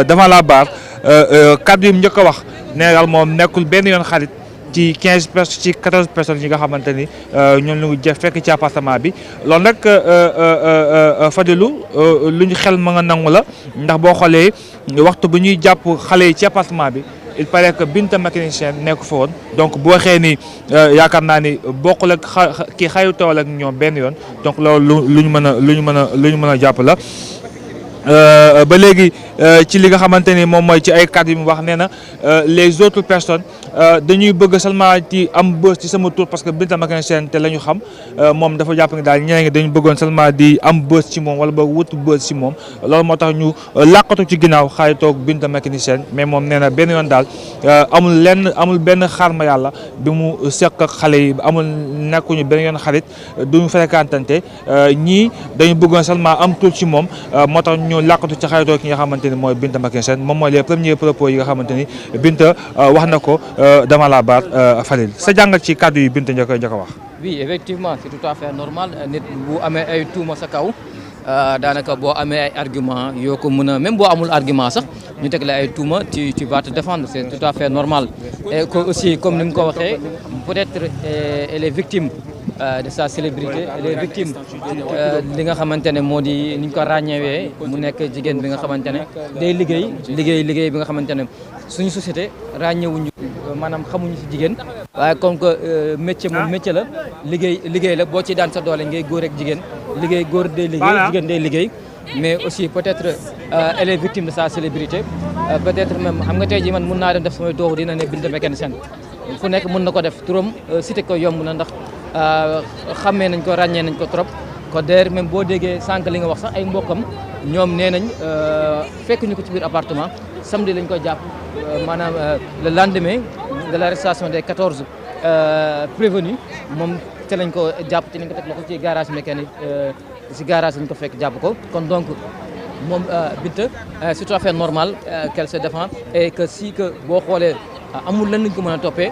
devant la barre kaddu yi mu njëkk a wax nee daal moom nekkul benn yoon xarit ci 15 personnes ci 14 personnes yi nga xamante ni ñoom la ñu jëf fekk ci appartement bi loolu nag Fadilou lu ñu xel ma nga nangu la ndax boo xoolee waxtu bu ñuy jàpp xale yi ci appartement bi il paraît que Binta mécanicien nekk fa woon donc boo waxee ni yaakaar naa ni bokkul ak kii xayutoo ak ñoom benn yoon donc loolu lu ñu mën a jàpp la. ba léegi ci li nga xamante ni moom mooy ci ay kàddu yi mu wax nee na les autres personnes dañuy bëgg seulement ci am bës ci sama tour parce que Binta mécanicien te la ñu xam moom dafa jàpp ne daal ñeneen ñi dañu bëggoon seulement di am bës ci moom wala boog wut bës ci moom loolu moo tax ñu làqatu ci ginnaaw xaaritoog Binta mécanicien mais moom nee na benn yoon daal amul benn xarma yàlla bi mu seq ak xale yi amul nekkuñu benn yoon xarit duñu fréquentante ñii dañu bëggoon seulement am tour ci moom moo tax ñu làqatu ci xaritoo ki nga xamante ni mooy Binta mécanicien moom mooy les premiers propos yi nga xamante ni Binta wax na ko devant la barre Fadil sa jàngat ci kàddu yi Binta njëkk a wax. Oui effectivement c'est tout à fait normal nit bu amee ay tuuma sa kaw daanaka boo amee ay argument yoo ko mën a même boo amul argument sax ñu teg la ay tuuma tu vas te défendre c'est tout à fait normal et que aussi comme ni mu ko waxee peut-être elle est victime de sa célébrité elle est victime li nga xamante ne moo di ni ñu ko ràññeewee mu nekk jigéen bi nga xamante ne day liggéey bi nga xamante ne suñu société ràññewuñu maanaam xamuñu ci jigéen waaye comme que métier moom métier la liggéey la boo ci daan sa doole ngay góor ak jigéen liggéey góor day liggéey jigéen day liggéey mais aussi peut-être elle est victime de sa célébrité peut-être même xam nga tey jii man mun naa dem def samay tooxu dina ne Binta mécanicien fu nekk mën na ko def turam cité ko yomb na ndax xammee nañ ko ràññee nañ ko trop ko d'ailleurs même boo déggee sànq li nga wax sax ay mbokkam ñoom nee nañ fekk ñu ko ci biir appartement samedi lañ ko jàpp maanaam le lendemain de l'arrestation des 14 prévenus moom te lañ ko jàpp te lañ ko teg loxo ci garage mécanique ci garage lañ ko fekk jàpp ko kon donc moom Binta c'est tout à fait normal qu'elle se défend et que si que boo xoolee amul lan lañ ko mën a toppee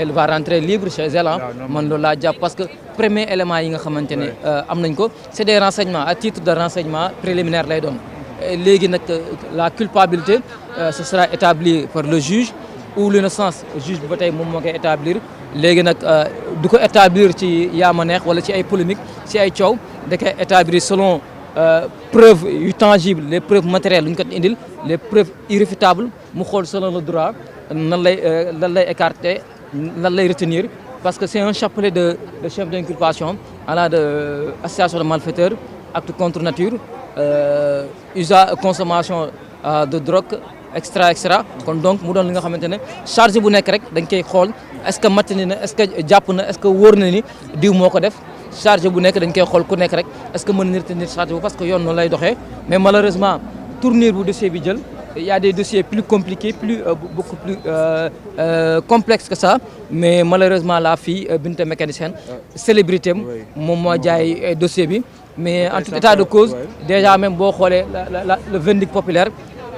elle va rentrer libre chez elle man loolu laa jàpp parce que premier élément yi nga xamante ne am nañ ko c'est des renseignements à titre de renseignement préliminaire lay doon léegi nag la culpabilité ce sera établi par le juge ou l'innocence juge bi ba tey moom moo koy établir léegi nag du ko établir ci yaama neex wala ci ay polémique ci ay coow da koy établir selon preuves yu tangibles les preuves matérielles lu ñu ko indil les preuves irréfutables mu xool selon le droit lan lay écarter lan lay retenir parce que c'est un chapelet de chef d'inculpation de association de malfaiteurs acte contre nature usage consommation de drogue extra kon donc mu doon li nga xamante ne charge bu nekk rek dañ koy xool est-ce que matani na est-ce que jàpp na est-ce que wóor na ni diw moo ko def charge bu nekk dañ koy xool ku nekk rek est-ce que mën na retenir charge bu parce que yoon noonu lay doxee mais malheureusement tournure bu dossier bi jël il y a des dossiers plus compliqués beaucoup plus complexes que ça mais malheureusement la fille Binta mécanicienne célébrité moom moo jaay dossier bi mais en tout état de cause déjà même boo xoolee le verdict populaire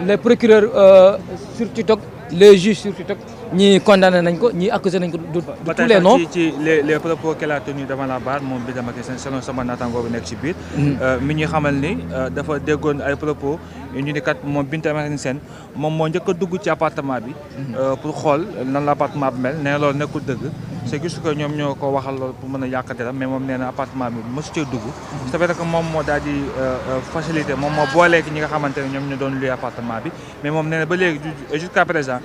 les procureurs sur TikTok les juges sur TikTok ñii condamné nañ ko ñii accusé nañ ko de tous les noms. ci les propos qu'elle a tenus devant la barre moom Binta mécanicien selon sama naataango bi nekk ci biir. mi ñuy xamal ni dafa déggoon ay propos ñu ni kat moom Binta mécanicien moom moo njëkk a dugg ci appartement bi. pour xool nan la appartement bi mel nee na loolu nekkul dëgg. c'est juste que ñoom ñoo ko waxal loolu pour mën a yàq deram mais moom nee na appartement bi mosu cee dugg. c'est vrai que moom moo daal di facilité moom moo booleeg ñi nga xamante ne ñoom ñu doon luy appartement bi mais moom nee na ba léegi jusqu'à présent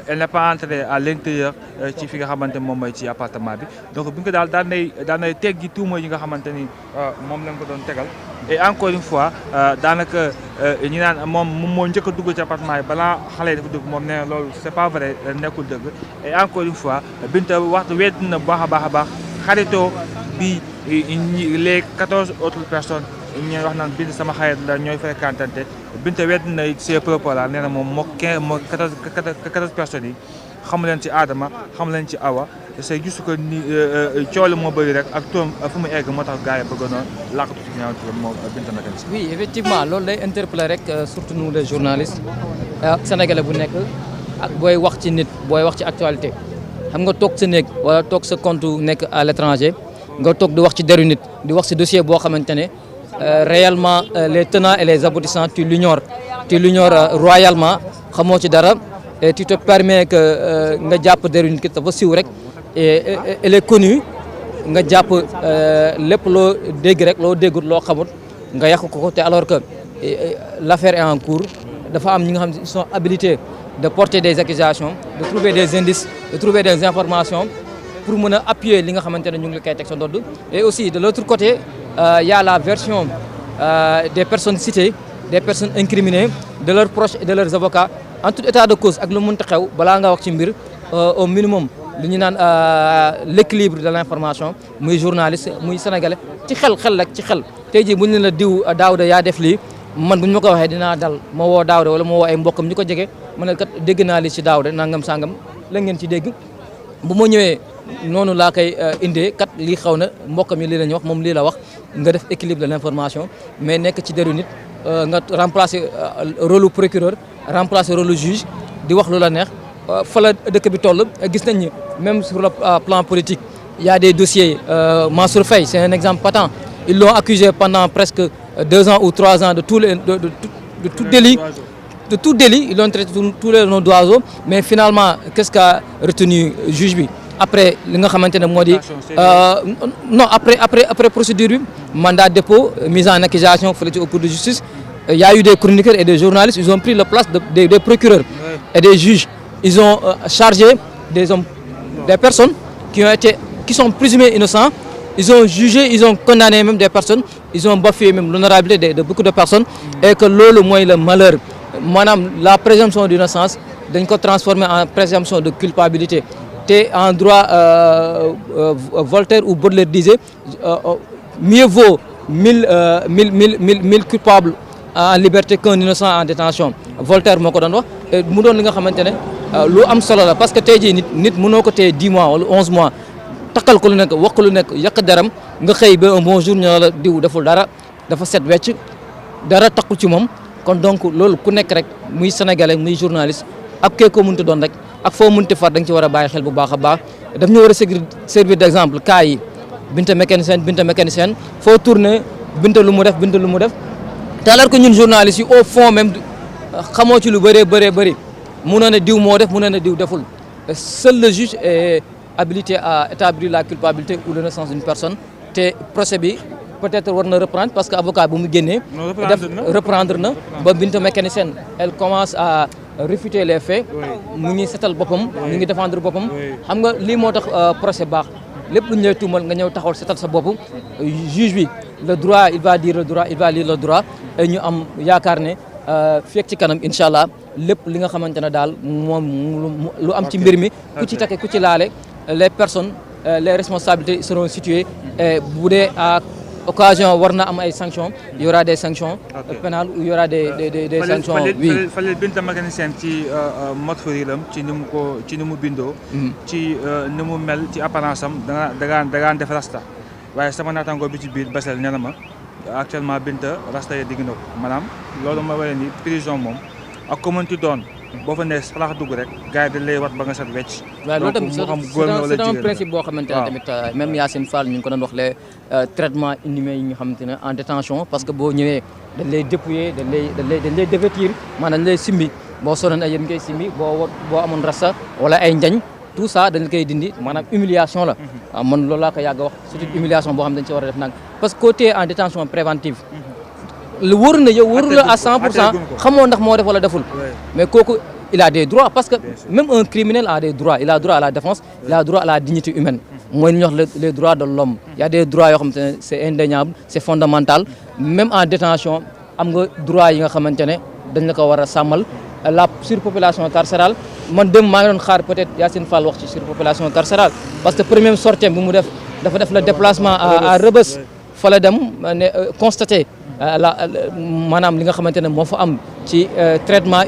elle n'est pas entrée à l'intérieur ci fi nga xamante moom mooy ci appartement bi donc bi nga ko daal daan nay teggi tuuma yi nga xamante ni moom lañ ko doon tegal et encore une fois daanaka ñi naan moom moo njëkk a dugg ci appartement yi balaa xale yi dafa dugg moom nee na loolu c'est pas vrai nekkul dëgg et encore une fois Binta waxtu wedd na bu baax a baax xaritoo bi les 14 autres personnes ñooy wax naan Binta sama xarit la ñooy fréquentante Binta wedd na ces propos là nee na moom moo 14 personnes yi xamu leen ci Adama xamu leen ci Awa c'est juste que ni coole moo bëri rek ak turam fu mu egg moo tax gars yi bëgg noonu làqatu ci ginnaaw turam moom Binta mécanicien. Oui effectivement loolu lay interpeller rek surtout nous les journalistes sénégalais bu nekk ak booy wax ci nit booy wax ci actualité xam nga toog sa néeg wala toog sa compte nekk à l'étranger nga toog di wax ci deru nit di wax ci dossier boo xamante ne réellement les tenants et les aboutissants tu l'ignores royalement xamoo ci dara et tu te permets que nga jàpp deru nit ki dafa siiw rek et elle est connue nga jàpp lépp loo dégg rek loo déggul loo xamut nga yàq ko te alors que l'affaire est en cours dafa am ñi nga xam ne ils sont habilités de porter des accusations de trouver des indices de trouver des informations pour mën a appuyer li nga xamante ne ñu ngi la koy teg sa ndodd et aussi de l'autre côté il y a la version des personnes citées des personnes incriminées de leurs proches et de leurs avocats en tout état de cause ak lu mënta xew balaa nga wax ci mbir au minimum li ñu naan l'équilibre de l'information muy journaliste muy sénégalais ci xel rek ci xel tey jii bu ñu la diw Daouda yaa def lii man bu ñu ma ko waxee dinaa dal ma woo Daouda wala ma woo ay mbokkam ñu ko jege ma ne kat dégg naa li ci Daouda nangam sangam la ngeen ci dégg bu ma ñëwee noonu laa koy indee kat lii xaw na mbokkam yi lii la ñu wax moom lii la wax nga def équilibre de l'information mais nekk ci deru nit nga remplacer rôle procureur remplacer rôle juge di wax lu la neex fa la dëkk bi toll gis nañ ni même sur le plan politique il y a des dossiers Mansour Faye c'est un exemple patent ils l'ont accusé pendant presque 2 ans ou 3 ans de tout délit ils l'ont traité tous les noms d'oiseaux mais finalement qu'est-ce qu'a retenu juge bi après li nga xamante ne moo di non après procédure bi mandat de dépôt mise en accusation fële ci au cours de justice il y a eu des chroniqueurs et des journalistes ils ont pris la place des procureurs et des juges ils ont chargé des personnes qui sont présumées innocents ils ont jugé ils ont condamné même des personnes ils ont bafoué même l'honorabilité de beaucoup de personnes et que loolu mooy le malheur maanaam la présomption d'innocence dañ ko transformer en présomption de culpabilité te en droit Voltaire ou Baudelaire disait mieux vaut 1000 culpables en liberté qu'un innocent en détention Voltaire moo ko doon wax mu doon li nga xamante ne lu am solo la parce que tey jii nit mënoo ko téye 10 mois wala 11 mois takkal ko lu nekk wax ko lu nekk yàq daram nga xëy ba un bon jour ñu la diw deful dara dafa set wecc dara takkul ci moom kon donc loolu ku nekk rek muy sénégalais muy journaliste ak kee ko mënti doon rek ak foo mënti far da nga ci war a bàyyi xel bu baax a baax daf ñu war a servir d'exemple cas yi Binta mécanicienne foo tourner Binta lu mu def te alors que ñun journalistes yi au fond même xamoo ci lu bëri mënoon na diw moo def mënoon na diw deful seul le juge est habilité à établir la culpabilité ou l'innocence d'une personne te procès bi peut-être war na reprendre parce que avocat bu mu génnee reprendre na ba Binta mécanicienne elle commence à réfuter les faits mu ngi setal boppam mu ngi défendre boppam xam nga lii moo tax procès baax lépp lu ñu lay tuumal nga ñëw taxawal setal sa bopp juge bi le droit il va dire le droit il va lire le droit et ñu am yaakaar ne fekk ci kanam incha allah lépp li nga xamante ne daal moom lu am ci mbir mi ku ci take ku ci laale les personnes les responsabilités seront situées et bu dee à occasion war na am ay sanctions il y aura des sanctions pénales ou il y aura des sanctions oui fallait Binta mécanicienne ci mode furilam ci ni mu bindoo ci ni mu mel ci apparence am da def rasta waaye sama naataango bi ci biir Basel nee na ma actuellement Binta rasta yi digg na ko maanaam loolu ma wala ni prison moom ak ko mënti doon boo fa nee xalaat dugg rek gars yi dañ lay wat ba nga set wecc. waaw loolu tamit c'est un principe boo xamante ne tamit même Yacine Fall ñu ngi ko doon wax les traitements inhumains yi nga xamante ne en détention parce que boo ñëwee dañ lay dépouiller dañ lay dévêtir maanaam dañ lay simbi boo sonoon ay yéen ngay simbi boo amoon rasta wala ay njañ tout ça dañ koy dindi maanaam humiliation la. waaw man loolu laa ko yàgg a wax c'est une humiliation boo xam ne dañ ci war a def nag parce que côté en détention préventive. lu wóor na yow wóor la à 100% xamoo ndax moo def wala deful mais kooku il a des droits parce que même un criminel a des droits il a droit à la défense il a droit à la dignité humaine mooy ñu wax les droits de l'homme il y a des droits yoo xamante ne c'est indéniable c'est fondamental même en détention am nga droit yi nga xamante ne dañ la ko war a sàmmal la surpopulation carcérale man dem maa ngi doon xaar peut-être Yacine Fall wax ci surpopulation carcérale parce que premier sortie bu mu def dafa def le déplacement à Rebeuss fa la dem ne constaté maanaam li nga xamante ne moo fa am ci traitement